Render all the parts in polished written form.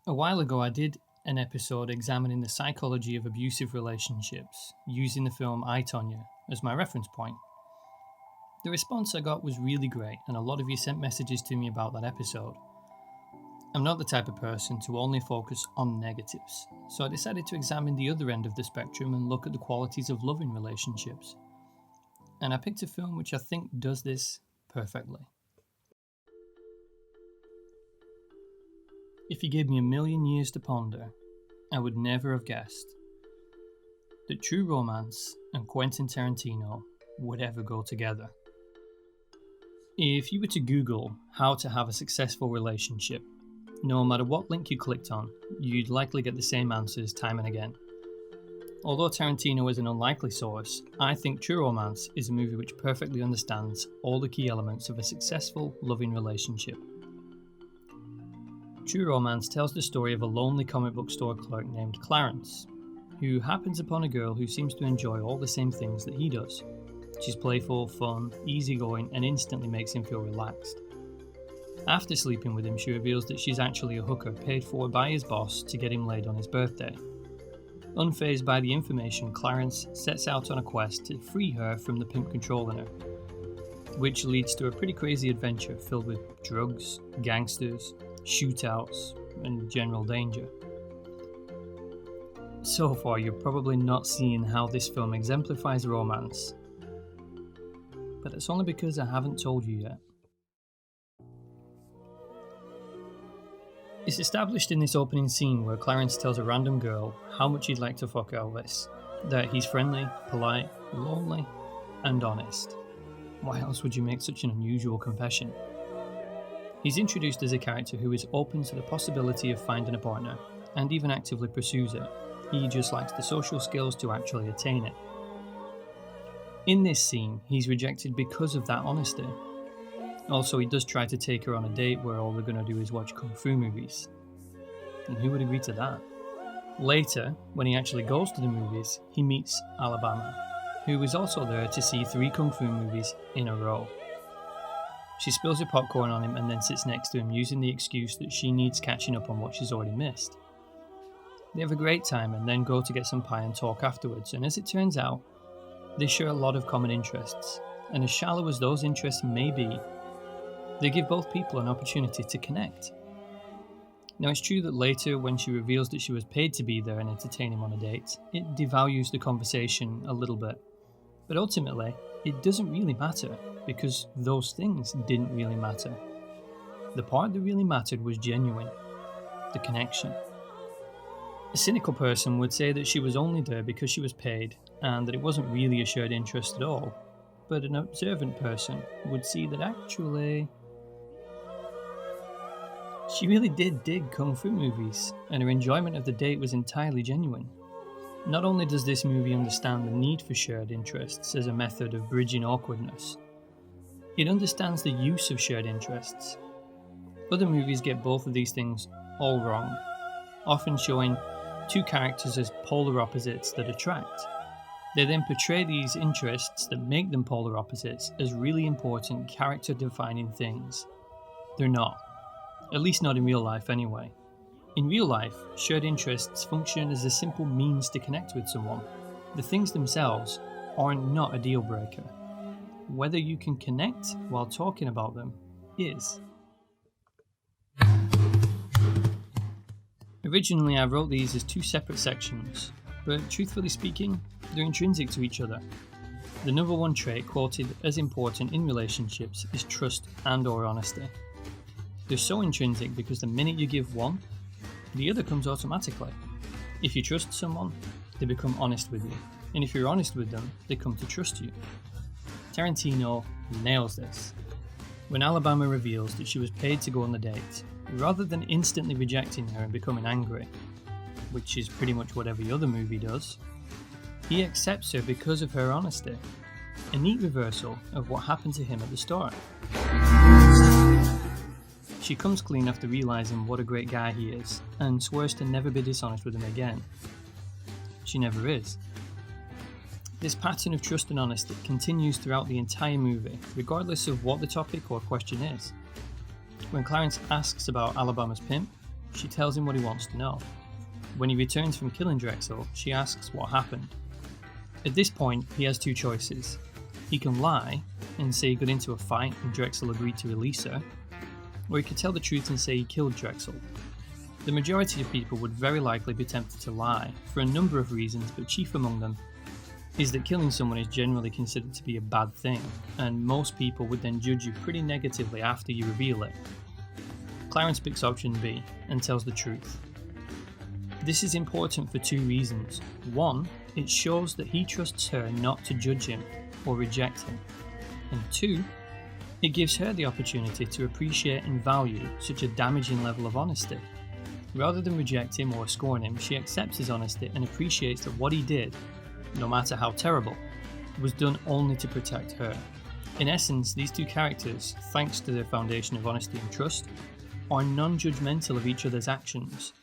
A while ago, I did an episode examining the psychology of abusive relationships, using the film I, Tonya as my reference point. The response I got was really great, and a lot of you sent messages to me about that episode. I'm not the type of person to only focus on negatives, so I decided to examine the other end of the spectrum and look at the qualities of love in relationships. And I picked a film which I think does this perfectly. If you gave me a million years to ponder, I would never have guessed that True Romance and Quentin Tarantino would ever go together. If you were to Google how to have a successful relationship, no matter what link you clicked on, you'd likely get the same answers time and again. Although Tarantino is an unlikely source, I think True Romance is a movie which perfectly understands all the key elements of a successful, loving relationship. True Romance tells the story of a lonely comic book store clerk named Clarence, who happens upon a girl who seems to enjoy all the same things that he does. She's playful, fun, easygoing, and instantly makes him feel relaxed. After sleeping with him, she reveals that she's actually a hooker paid for by his boss to get him laid on his birthday. Unfazed by the information, Clarence sets out on a quest to free her from the pimp controlling her, which leads to a pretty crazy adventure filled with drugs, gangsters, shootouts, and general danger. So far, you're probably not seeing how this film exemplifies romance, but it's only because I haven't told you yet. It's established in this opening scene where Clarence tells a random girl how much he'd like to fuck Elvis, that he's friendly, polite, lonely, and honest. Why else would you make such an unusual confession? He's introduced as a character who is open to the possibility of finding a partner, and even actively pursues it. He just lacks the social skills to actually attain it. In this scene, he's rejected because of that honesty. Also, he does try to take her on a date where all they're going to do is watch kung fu movies. And who would agree to that? Later, when he actually goes to the movies, he meets Alabama, who is also there to see 3 kung fu movies in a row. She spills her popcorn on him and then sits next to him, using the excuse that she needs catching up on what she's already missed. They have a great time and then go to get some pie and talk afterwards, and as it turns out, they share a lot of common interests, and as shallow as those interests may be, they give both people an opportunity to connect. Now, it's true that later, when she reveals that she was paid to be there and entertain him on a date, it devalues the conversation a little bit. But ultimately, it doesn't really matter, because those things didn't really matter. The part that really mattered was genuine, the connection. A cynical person would say that she was only there because she was paid, and that it wasn't really a shared interest at all. But an observant person would see that actually she really did dig kung fu movies, and her enjoyment of the date was entirely genuine. Not only does this movie understand the need for shared interests as a method of bridging awkwardness, it understands the use of shared interests. Other movies get both of these things all wrong, often showing 2 characters as polar opposites that attract. They then portray these interests that make them polar opposites as really important character-defining things. They're not. At least not in real life anyway. In real life, shared interests function as a simple means to connect with someone. The things themselves are not a deal breaker. Whether you can connect while talking about them is. Originally, I wrote these as 2 separate sections, but truthfully speaking, they're intrinsic to each other. The number 1 trait quoted as important in relationships is trust and/or honesty. They're so intrinsic because the minute you give one, the other comes automatically. If you trust someone, they become honest with you, and if you're honest with them, they come to trust you. Tarantino nails this. When Alabama reveals that she was paid to go on the date, rather than instantly rejecting her and becoming angry, which is pretty much what every other movie does, he accepts her because of her honesty. A neat reversal of what happened to him at the start. She comes clean after realising what a great guy he is, and swears to never be dishonest with him again. She never is. This pattern of trust and honesty continues throughout the entire movie, regardless of what the topic or question is. When Clarence asks about Alabama's pimp, she tells him what he wants to know. When he returns from killing Drexel, she asks what happened. At this point, he has two choices. He can lie and say he got into a fight and Drexel agreed to release her, or he could tell the truth and say he killed Drexel. The majority of people would very likely be tempted to lie, for a number of reasons, but chief among them is that killing someone is generally considered to be a bad thing, and most people would then judge you pretty negatively after you reveal it. Clarence picks option B and tells the truth. This is important for two reasons. One, it shows that he trusts her not to judge him or reject him. And two, it gives her the opportunity to appreciate and value such a damaging level of honesty. Rather than reject him or scorn him, she accepts his honesty and appreciates that what he did, no matter how terrible, was done only to protect her. In essence, these two characters, thanks to their foundation of honesty and trust, are non-judgmental of each other's actions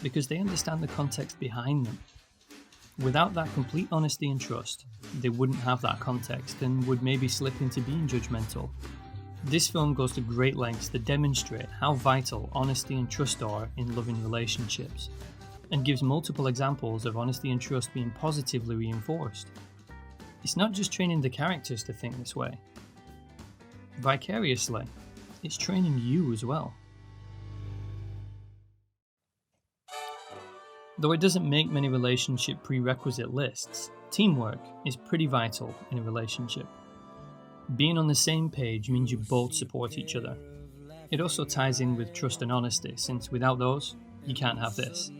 because they understand the context behind them. Without that complete honesty and trust, they wouldn't have that context and would maybe slip into being judgmental. This film goes to great lengths to demonstrate how vital honesty and trust are in loving relationships, and gives multiple examples of honesty and trust being positively reinforced. It's not just training the characters to think this way. Vicariously, it's training you as well. Though it doesn't make many relationship prerequisite lists, teamwork is pretty vital in a relationship. Being on the same page means you both support each other. It also ties in with trust and honesty, since without those, you can't have this.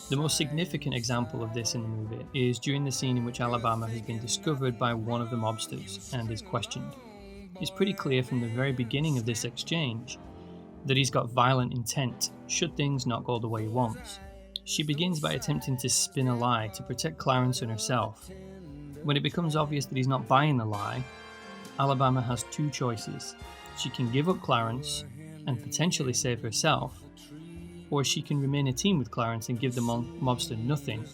The most significant example of this in the movie is during the scene in which Alabama has been discovered by one of the mobsters and is questioned. It's pretty clear from the very beginning of this exchange that he's got violent intent should things not go the way he wants. She begins by attempting to spin a lie to protect Clarence and herself. When it becomes obvious that he's not buying the lie, Alabama has two choices. She can give up Clarence and potentially save herself, or she can remain a team with Clarence and give the mobster nothing.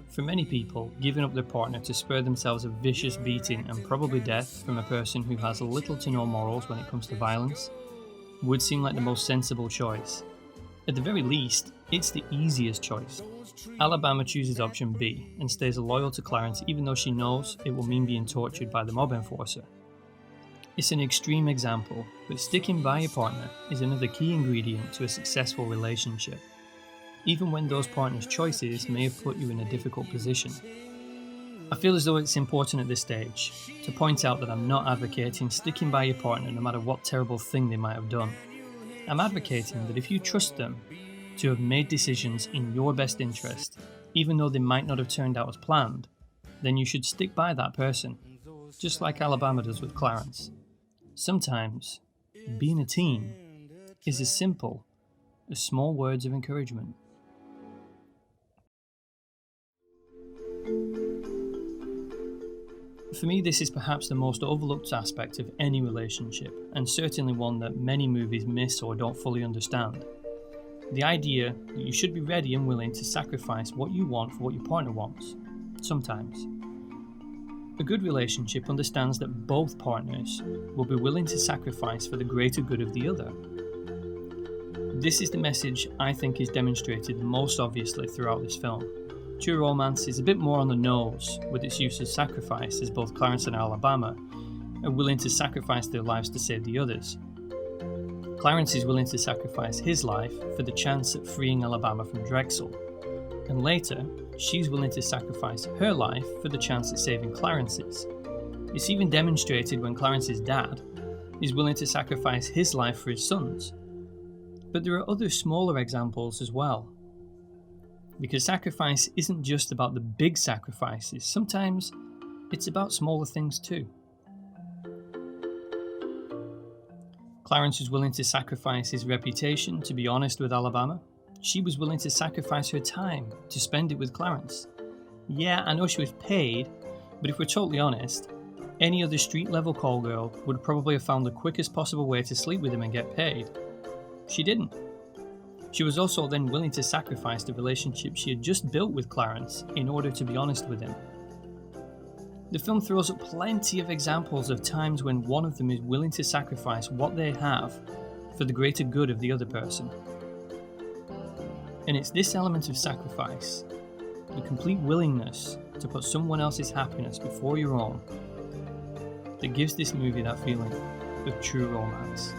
For many people, giving up their partner to spare themselves a vicious beating and probably death from a person who has little to no morals when it comes to violence would seem like the most sensible choice. At the very least, it's the easiest choice. Alabama chooses option B and stays loyal to Clarence even though she knows it will mean being tortured by the mob enforcer. It's an extreme example, but sticking by your partner is another key ingredient to a successful relationship, even when those partners' choices may have put you in a difficult position. I feel as though it's important at this stage to point out that I'm not advocating sticking by your partner no matter what terrible thing they might have done. I'm advocating that if you trust them to have made decisions in your best interest, even though they might not have turned out as planned, then you should stick by that person, just like Alabama does with Clarence. Sometimes, being a team is as simple as small words of encouragement. For me, this is perhaps the most overlooked aspect of any relationship, and certainly one that many movies miss or don't fully understand. The idea that you should be ready and willing to sacrifice what you want for what your partner wants, sometimes. A good relationship understands that both partners will be willing to sacrifice for the greater good of the other. This is the message I think is demonstrated most obviously throughout this film. True romance is a bit more on the nose with its use of sacrifice, as both Clarence and Alabama are willing to sacrifice their lives to save the others. Clarence is willing to sacrifice his life for the chance at freeing Alabama from Drexel, and later, she's willing to sacrifice her life for the chance at saving Clarence's. It's even demonstrated when Clarence's dad is willing to sacrifice his life for his son's. But there are other smaller examples as well. Because sacrifice isn't just about the big sacrifices, sometimes it's about smaller things too. Clarence was willing to sacrifice his reputation to be honest with Alabama. She was willing to sacrifice her time to spend it with Clarence. Yeah, I know she was paid, but if we're totally honest, any other street-level call girl would probably have found the quickest possible way to sleep with him and get paid. She didn't. She was also then willing to sacrifice the relationship she had just built with Clarence in order to be honest with him. The film throws up plenty of examples of times when one of them is willing to sacrifice what they have for the greater good of the other person. And it's this element of sacrifice, the complete willingness to put someone else's happiness before your own, that gives this movie that feeling of true romance.